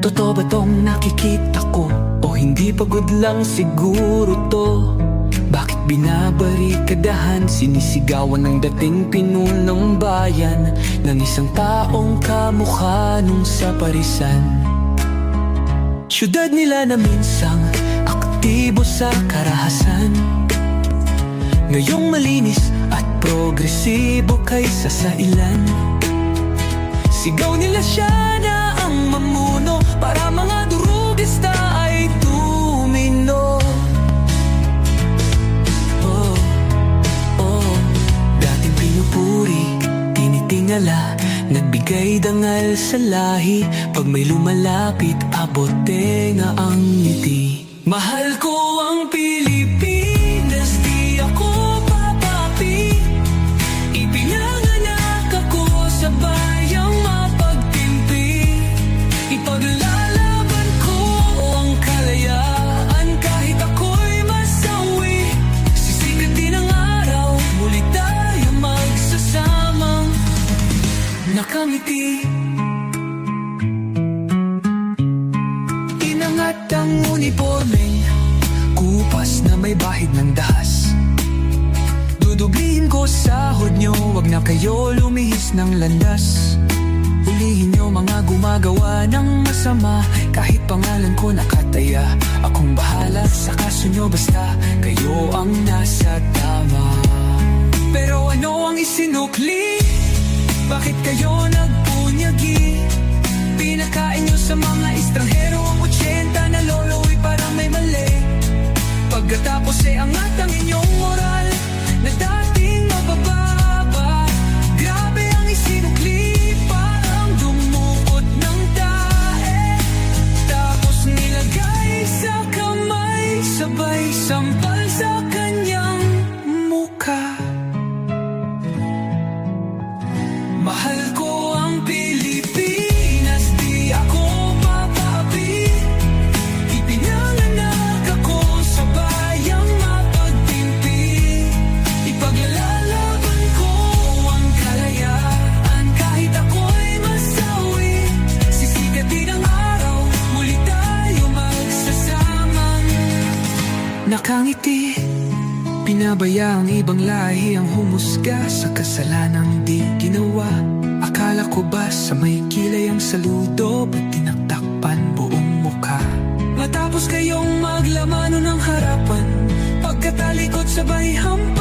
Totoo ba tong nakikita ko? O hindi pagod lang siguro to? Bakit binabarikadahan, sinisigawan ng dating pinunong bayan ng isang taong kamukha nung sa parisan? Syudad nila na minsang aktibo sa karahasan, ngayong malinis at progresibo kaysa sa ilan. Sigaw nila siya na ang mamuno, para mga durugista ay tumino. Dating pinupuri, tinitingala, nagbigay dangal sa lahi. Pag may lumalapit, abot tenga ang ngiti. Mahal ko ang Pilipinas, di ako papapi. Ipinanganak ako sa bayang mapagtimpi. Ipaglalaban ko ang kalayaan kahit ako'y masawi. Sisikat din ang araw, muli tayo magsasamang nakangiti. Inangat ang uniformeng kupas na may bahid ng dahas. Dudublihin ko sahod nyo, wag na kayo lumihis ng landas. Hulihin nyo mga gumagawa ng masama, kahit pangalan ko nakataya. Akong bahala sa kaso nyo, basta kayo ang nasa tama. Pero ano ang isinukli? Bakit kayo nagpunyagi? Pinakain nyo sa mga estranghero ang 80 na lolo'y parang may mali. Pagkatapos angat ang inyong moral na dating mabababa. Grabe ang isinukli, parang dumukot ng tae. Tapos nilagay sa kamay, sabay sampal sa kanyang mukha. Mahal ko ang Pilipinas, di ako papapi. Ipinanganak ako sa bayang mapagtimpi. Ipaglalaban ko ang kalayaan kahit ako'y masawi. Sisikat din ang araw, muli tayo magsasamang nakangiti. Pinabaya ang ibang lahi ang humusga sa kasalanang di ginawa. Akala ko ba sa may kilay ang saludo, ba't tinaktakpan buong mukha? Matapos kayong maglamano ng harapan, pagkatalikod sabay hampa.